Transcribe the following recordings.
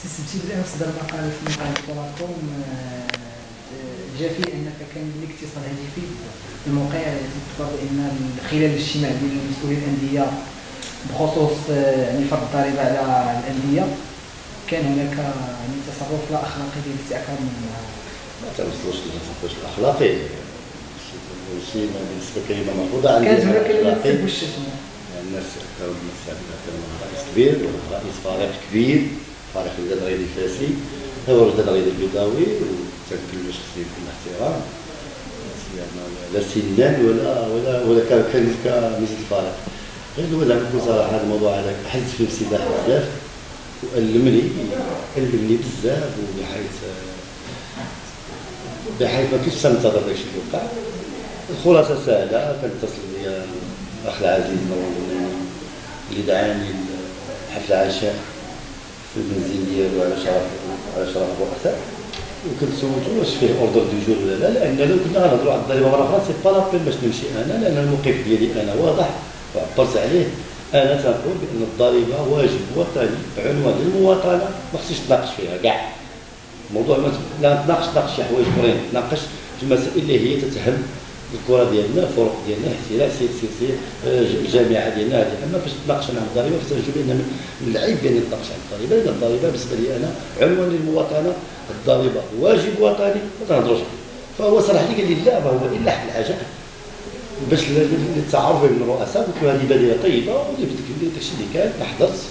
سبتي بلا تصدر مقال في مقال كوراتكوم جا فيه انك كان الاتصال هاتفي الموقع التي تفرض ان خلال الاجتماع ديال مسؤولي الانديه بخصوص يعني فرض الضريبه على الانديه كان هناك يعني تصرف لا اخلاقي ديال الاستعكار من ما تنوصلوش للتصرف الاخلاقي شيء بالنسبه لكلمه مرفوضه عندي. كانت هناك كلمه تسب والشتم. الناس كانوا كانوا رئيس كبير ولا رئيس فريق كبير فريق الوداد غير الفاسي هو الوداد غير البيضاوي وتنكلم شخصيا بكل احترام لا سنان ولا كان كمثل الفريق غير الوداد نقول صراحه هذا الموضوع هذا حز في نفسي بزاف وألمني بزاف بحيث ما كنتش تنتظر داكشي اللي وقع. الخلاصه سهله كنتصل بيا الاخ العزيز اللي دعاني لحفل عشاء في المنزل ديالو على شرف الرؤساء وكنت سولته واش فيه اوردر دو جور ولا لا، لان لو كنا غنهضروا على الضريبه مره اخرى سي با لابين باش نمشي انا، لان الموقف ديالي انا واضح وعبرت عليه. انا تنقول بان الضريبه واجب وطني بعنوان المواطنه ما خصنيش نتناقش فيها كاع. الموضوع لا نتناقش شي حوايج اخرين، نتناقش في المسائل اللي هي تتهم الكره ديالنا الفرق ديالنا احتلال سي الجامعه ديالنا هذه. اما فاش تناقش عن الضريبه فتنشوف بان من العيب بان نتناقش عن الضريبه، لان الضريبه بالنسبه لي انا عنوان للمواطنه، الضريبه واجب وطني ما تنهضروش فيه. فهو صراح لي قال لي لا ما هو الا حل الحاجه باش التعارف بين الرؤساء. قلت له هذه بديله طيبه وجبت لك داكشي اللي كان ما حضرتش.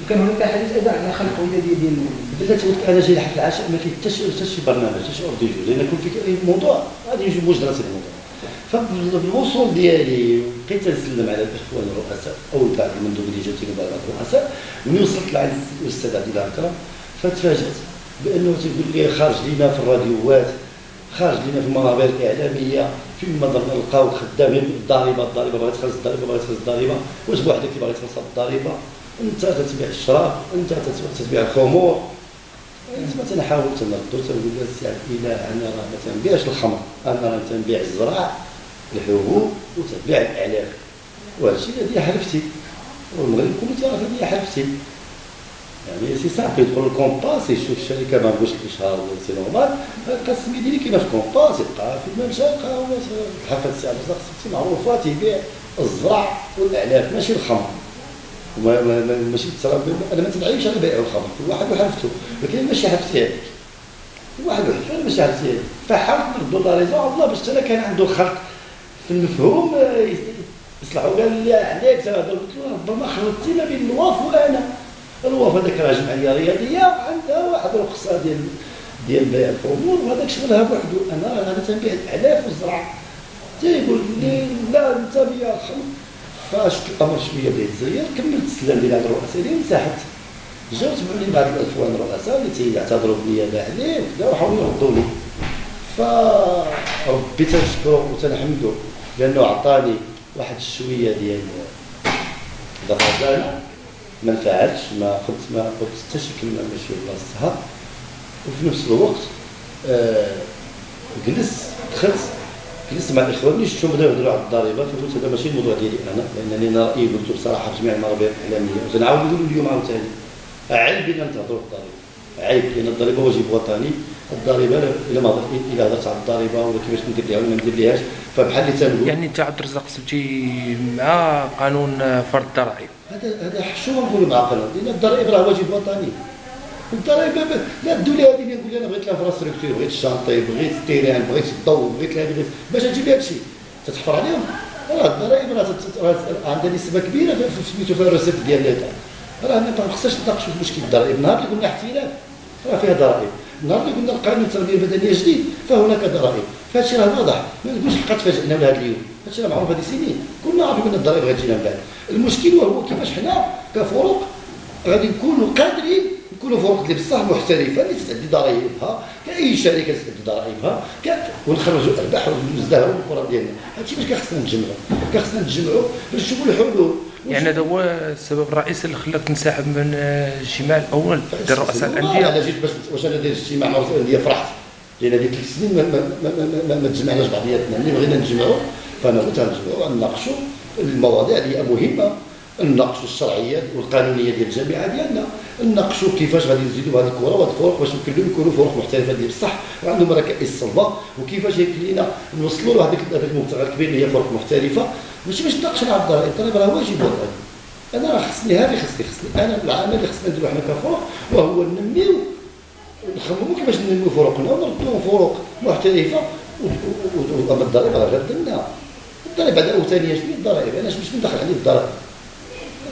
وكان هناك حديث ايضا على خلق وداديه ديال بدات قلت انا جاي لحفل العشاء ما كاين حتى شي برنامج حتى شي اوردر جو، لان كون في موضوع غادي يجي بوجه راسي الموضوع. فبالوصول ديالي بقيت نسلم على الاخوان الرؤساء او بعض المندوب اللي جاتني بعض الرؤساء. ملي وصلت لعند الاستاذ عبد الله اكرم فتفاجات بانه تيقول لي خارج لينا في الراديوات، خارج لينا في المنابر الاعلاميه، فين ما نلقاو خدامين الضريبه باغي تخلص الضريبه، واش بوحدك اللي باغي تخلص الضريبه؟ انت تتبيع الشراب، انت تتبيع الخمور. ما تنحاول تنردو تنقول له السي عبد الاله انا راه ما تنبيعش الخمر، انا راه تنبيع الزراع الحبوب وتنبيع الاعلاف، وهذا الشيء اللي حلفتي والمغرب كله تيعرف هذه حلفتي. يعني سي صافي يدخل الكومباس يشوف الشركه ما بغوش الاشهار سي نورمال، يلقى السمي ديالي كاينه في الكومباس، يبقى في الممشى يلقى حفله السي عبد الرزاق سي معروفه تيبيع الزرع والاعلاف ماشي الخمر. ماشي انا ما تنعيش على بيع الخمر، كل واحد وحرفته، ولكن ماشي حرفتي هذيك، كل واحد وحرفته ماشي حرفتي هذيك. فحاولت نردو لا ريزون الله باش انا كان عنده خلق في المفهوم يصلحوا. قال لي عليك تهضر، قلت له ربما خلطتي ما بين الواف وانا. الواف هذاك راه جمعيه رياضيه عندها واحد الرخصه ديال بيع الخمور وهذاك شغلها بوحدو. انا تنبيع الاعلاف والزرع. تيقول لي لا انت بيع الخمر. فشفت الامر شويه بدا يتزير، كملت السلام ديال هاد الرؤساء اللي انسحبت. جاو تبعوني بعض الاخوان الرؤساء اللي تيعتذروا بالنيابه عليه وكذا وحاولوا يردوا لي. فربي تنشكرو وتنحمدو لانه عطاني واحد الشويه ديال الرزانه ما نفعلش، ما قلت حتى شي كلمه ماشي بلاصتها. وفي نفس الوقت جلست مع الاخوان اللي شفتهم بداو يهضروا على الضريبه، فقلت هذا ماشي الموضوع ديالي انا، لانني انا رايي قلت بصراحه في جميع المنابر الاعلاميه وتنعاود نقول اليوم عاوتاني عيب بنا نتهضروا في الضريبه، عيب لان الضريبه واجب وطني. الضريبه الا هضرت على الضريبه ولا كيفاش ندير ليها ولا ما ندير ليهاش فبحال اللي تنقول. يعني انت عبد الرزاق سبتي مع قانون فرض الضرائب؟ هذا شو نقولوا مع قانون، لان الضرائب راه واجب وطني. الضرائب لا الدوله هذه اللي نقول انا بغيت الانفراستركتور، بغيت الشانطي، بغيت التيران، بغيت الضوء، بغيت هذه باش تجيب هذا الشيء تتحفر عليهم. راه الضرائب راه عندها نسبه كبيره في سميتو في الرصيد ديال ليطا. راه ما خصناش نتناقشوا في مشكل الضرائب. النهار اللي قلنا احتلال راه فيها ضرائب، النهار اللي قلنا القانون التربيه البدنيه جديد فهناك ضرائب. فهذا الشيء راه واضح، ما نقولش بقى تفاجئنا لهذا اليوم، هذا الشيء راه معروف هذه سنين، كنا عارفين ان الضرائب غتجينا من بعد. المشكل وهو كيفاش حنا كفرق غادي نكونوا قادرين نكونوا فروق اللي بصح محترفه اللي تسدي ضرائبها كاي شركه تسدي ضرائبها ونخرجوا ارباح ونزدهروا الكره ديالنا. هادشي باش كنخصنا نتجمعوا باش نشوفوا الحلول. يعني هذا هو السبب الرئيسي اللي خلاك تنسحب من الاجتماع الاول ديال رؤساء الانديه؟ انا جيت واش انا داير اجتماع مع رؤساء الانديه فرحت، لان هذه 3 سنين ما تجمعناش بعضياتنا. ملي بغينا نتجمعوا فانا قلت غنتجمعوا غنناقشوا المواضيع اللي هي مهمه نناقشوا الشرعيه والقانونيه ديال الجامعه ديالنا، نناقشوا كيفاش غادي نزيدوا هذه الكره وهذه الفروق باش كلهم يكونوا فروق محترفه ديال الصح وعندهم ركائز صلبه، وكيفاش يمكن لينا نوصلوا لهذاك المجتمع الكبير اللي هي فروق محترفه، ماشي باش نناقشوا على الضرائب. الضرائب راه واجب وطني، انا راه خصني هذه خصني انا العمل اللي خصنا نديرو حنا كفروق وهو ننميو نخمموا كيفاش ننميو فروقنا ونردوا فروق محترفه. واما الضرائب راه غير دنا الضرائب بعد ثانيه شنو الضرائب؟ انا باش ندخل عليه الضرائب؟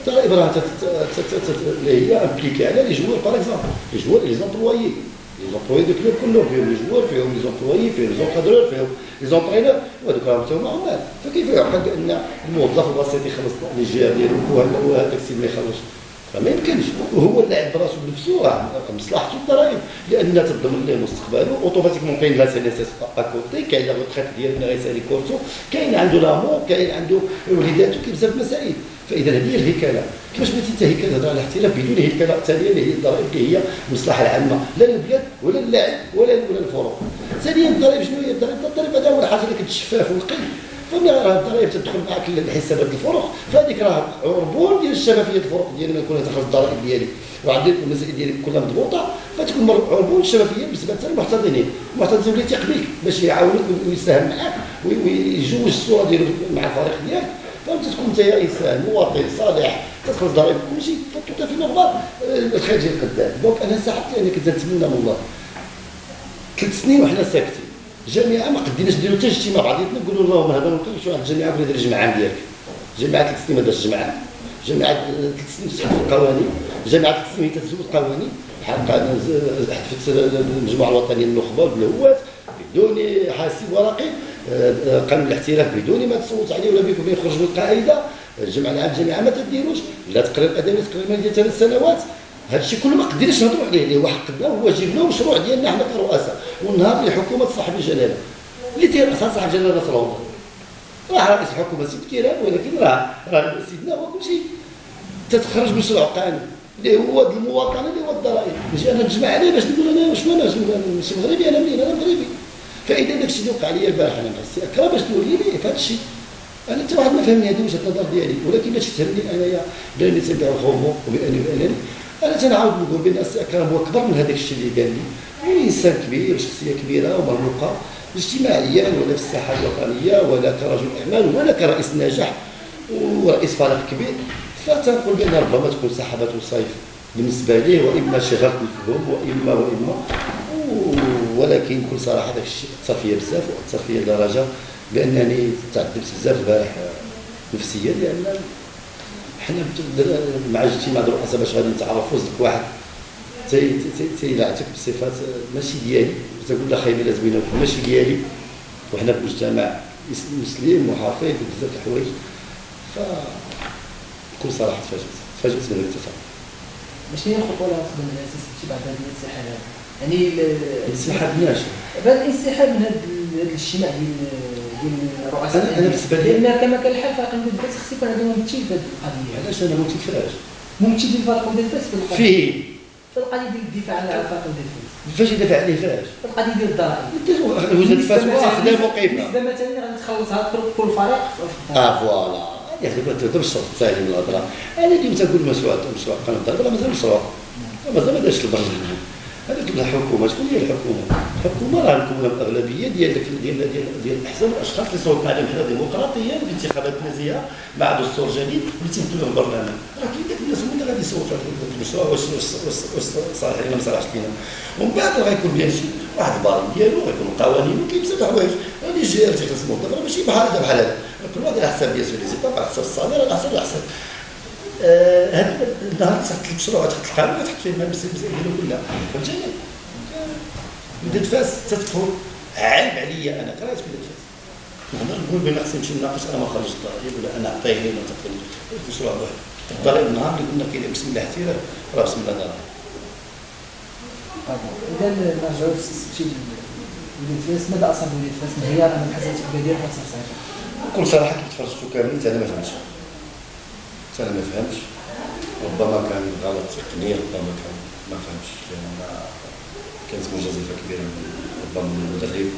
الضرائب راه اللي هي امبليكي على لي جوار باغ اكزومبل لي جوار لي زومبلويي دو كلوب كلهم فيهم لي جوار فيهم لي زومبلويي فيهم لي زونكادرور فيهم لي زونترينور وهذوك راهم تاهما عمال. فكيف يعقل بان الموظف البسيط يخلص لي جهه ديالو وهذاك السيد ما يخلصش؟ فما يمكنش. وهو اللاعب براسو بنفسه راه مصلحته الضرائب لان تضمن ليه مستقبله اوتوماتيكمون. كاين لا سي ان اس اس اكوتي، كاين لا ريتريت ديالنا غيسالي كورسو، كاين عنده لامور، كاين عنده وليداتو، كاين بزاف المسائل. فاذا هذه هي الهيكله. كيفاش بغيتي انت هيكله تهضر على الاحتراف بدون هيكله ثانيه اللي هي الضرائب اللي هي المصلحه العامه لا للبلاد ولا للاعب ولا الفروق. ثانيا الضرائب شنو هي الضرائب؟ الضرائب هذا اول حاجه اللي كتشفاف ونقي. فمن راه الضرائب تدخل معك الحسابات الفروق، فهذيك راه عربون ديال الشفافيه الفروق ديالي. ما نكون تخرج الضرائب ديالي وعندي المسائل ديالي كلها مضبوطه، فتكون عربون الشفافيه بالنسبه للمحتضنين. المحتضن اللي تيقبلك باش يعاونك ويساهم معك ويجوز الصوره ديالو مع الفريق ديالك. فانت تكون انت انسان مواطن صالح تدخل الضرائب كلشي تو في نورمال، الخير جاي قدام. دونك انا ساعدت يعني كنت نتمنى من الله 3 سنين وحنا ساكتين. الجامعه ما قديناش نديرو حتى اجتماع بعضياتنا نقولوا اللهم هذا ما نقولوش واحد الجامعه بغا يدير الجمعه ديالك. الجامعه 3 سنين ما دارش الجمعه، الجامعه 3 سنين تسحب القوانين، الجامعه 3 سنين تتزوج القوانين بحال حدثت المجموعه الوطنيه للنخبه بالهوات بدون حاسب ورقي، قانون الاحتراف بدون ما تصوت عليه ولا بيكون يخرج من القاعده، الجمعيه العام الجامعه ما تديروش، لا تقرير ادمي تقريبا ديال 3 سنوات. هذا الشيء كله ما قدرناش نهضروا عليه اللي هو حقنا وهو واجبنا ومشروع ديالنا حنا كرؤساء. والنهار الحكومه صاحب الجلاله اللي تير راسها صاحب الجلاله صلوات راه رئيس الحكومه سيد كيران، ولكن راه سيدنا هو كل شيء. تتخرج مشروع قانون اللي هو المواطنه اللي هو الضرائب، نجي انا نجمع عليه باش نقول انا واش ماشي مغربي، انا منين؟ انا مغربي. فاذا داك الشيء اللي وقع لي البارح انا مع السي اكرم باش تقول لي في هذا الشيء انا حتى واحد ما فهمني هذه وجهه النظر ديالي، ولكن باش تفهمني انايا بانني تنبيع الخمور وبانني انا تنعاود نقول بان السي اكرم هو اكبر من هذاك الشيء اللي قال لي. هو انسان كبير شخصيه كبيره ومرموقه اجتماعيا ولا في الساحه الوطنيه ولا كرجل اعمال ولا كرئيس ناجح ورئيس فريق كبير. فتنقول بان ربما تكون سحبات صيف بالنسبه ليه، واما شغلت الفهم واما ولكن بكل صراحه هذاك الشيء اثر فيا بزاف واثر فيا لدرجه بانني تعذبت بزاف البارح نفسيا، لان حنا مع اجتماع الرؤساء باش غادي نتعرفوا زدك واحد تيلعتك بصفات ماشي ديالي، تقول لا خايبه لا زوينه ماشي ديالي، وحنا في مجتمع مسلم وحافظ بزاف الحوايج. بكل صراحه تفاجئت من هذا التفاهم. ماشي هي الخطوه اللي غتخدم عليها سيدي بعد هذا الانسحاب هذا؟ يعني الانسحاب ماشي بعد الانسحاب من هذا الاجتماع ديال الرؤساء. انا بالنسبه لي لان كما كان الحال فريق المدير الفاس خص يكون عنده ممثل في هذه القضيه. علاش انا ما متفاش ممثل ديال فريق المدير الفاس في القضيه فيه في القضيه ديال الدفاع على فريق المدير الفاس. فاش يدافع عليه فاش؟ في القضيه ديال الضرائب. وزاره الفاس واخده موقفنا. بالنسبه مثلا غادي تخلصها كل فريق فوالا يعني تهضر الشرط الثاني من الهضره. انا ديما تنقول مشروع قانون الضرائب راه مازال مشروع، مازال ما دارش البرلمان. هذيك الحكومه شكون هي الحكومه؟ الحكومه راه الكون الاغلبيه ديال الاحزاب والاشخاص اللي صوتنا عليهم حنا ديمقراطيا بانتخابات نزيهه مع دستور جديد واللي تيمثلوا لهم البرلمان. راه كاين داك الناس هما اللي غادي يصوتوا على المشروع واش صالح لنا ما صالحش لنا. ومن بعد غيكون بيان شي واحد البارين ديالو غيكون قوانين وكاين بزاف د الحوايج غادي يجي تيخلص الموظف راه ماشي بحال هذا بحال هذا. كل واحد على حساب ديال لي زيتاب على حساب الصالير على حساب هذا النهار تحط المشروع تحط القانون تحط فيه المسائل ديالو كلها فهمتيني. بدات فاس تدخل عيب عليا انا كرهت بدات فاس نقدر نقول بان خصني نمشي نناقش انا ما خرجت الضرائب ولا انا عطيني ولا تقريبا المشروع واحد الضرائب النهار اللي قلنا كاين بسم الله احتراف راه بسم الله ضرائب. اذا نرجعوا للشيء ديال فاس ماذا اصاب وليد فاس انهيار من حزه البديل في صحيح؟ بكل صراحه كنت تفرجتوا كاملين انا ما فهمتش. انا ما فهمتش، ربما كان غلط تقني ربما كان ما فهمتش لان كانت مجازفه كبيره ربما من المدرب.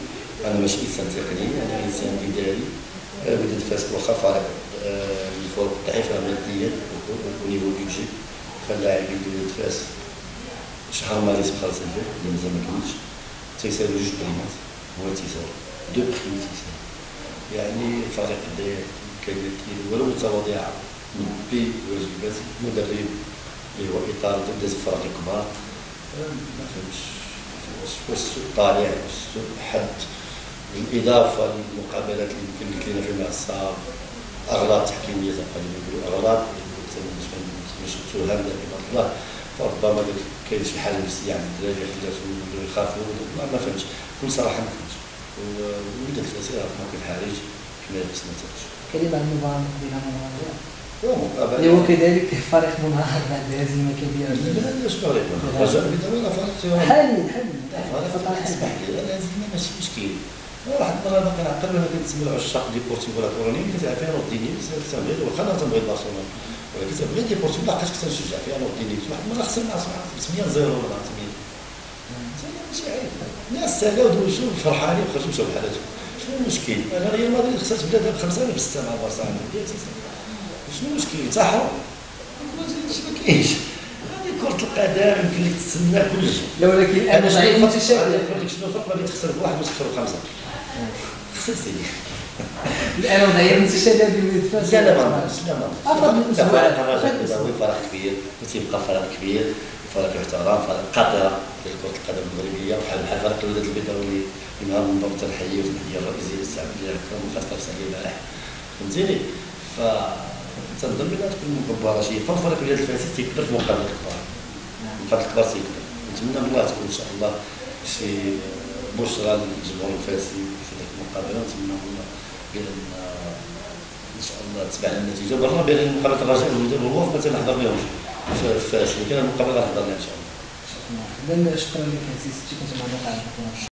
انا ماشي انسان تقني، انا انسان اداري. بدات فاس واخا فريق الفرق ضعيفه ماديا او نيفو بيدجي. فاللاعبين ديال فاس شهر مارس بقى سالفه اللي مازال ما كملش تيسالوا جوج بريمات، هو تيسال دو بريم تيسال. يعني الفريق داير كيدير ولو متواضعه مربي واجبات مدرب اللي هو اطار داز الفرق الكبار. ما فهمتش واش السوق طالع واش السوق حد، بالاضافه للمقابلات اللي يمكن لك لنا فيما الصعب اغلاط تحكيميه تقريبا نقولوا اغلاط باش تتوهم عباد الله، فربما كاين شي حاله نفسيه عند الدراري خلاتهم يبداو يخافوا. ما فهمتش بكل صراحه ما فهمتش. ولدت الاسئله في موقف حرج كما خصنا نتفقش. كلمه عن المباراه المقبله مباراه مقابله اللي هو كذلك فريق منهار بعد هزيمه كبيره. لا شنو فريق منهار؟ رجاء بدوي فريق حل فريق اسمح لي الهزيمه ماشي مشكل. واحد المره باقي نعقل انا كنتسمى العشاق ديال بورتوغال الكوروني كتلعب فيها روديني سامي واخا انا تنبغي برشلونه ولكن تنبغي ديال بورتوغال لقيت كنت نشجع فيها روديني. واحد المره خسرنا 8-0 ولا 8 ماشي عيب. الناس سالاو دوزو فرحانين وخرجوا مشاو بحالاتهم. شنو المشكل؟ انا ريال مدريد خسرت بلادها ب5 في 6 مع برشلونه شنو المشكل؟ تحرم ما كاينش. هذه كرة القدم يمكن لك تستنى كل شيء. لا ولكن انا ضعيف متشابه. نقول لك شنو الفرق ما بين تخسر بواحد وتخسر ب5. خسرتي. الان وضعيه متشابهه بالنسبه لا ما نظنش لا ما نظنش. الرجاء فرق كبير وتيبقى فرق كبير فرق يحترم فرق قاطره في كرة القدم المغربيه بحال فرق الوداد البيضاوي نهار من ضمن تنحيه وتنحيه الرئيسيه للسعد اللي كان مخاطر سالي البارح فهمتيني. تنظن بان تكون مباراه شيقه وفريق الوداد الفاسي تيكبر في مقابله الكبار. مقابله الكبار تيكبر. نتمنى من الله تكون ان شاء الله شي بشرى للجمهور الفاسي في ذيك المقابله. نتمنى من الله بان ان شاء الله تتبع النتيجه برا بين مقابله الرجاء والوداد والوفد ما تنحضر لهمش في فاس، ولكن المقابله غنحضر لها ان شاء الله. شكرا لك عزيزتي كنت معنا.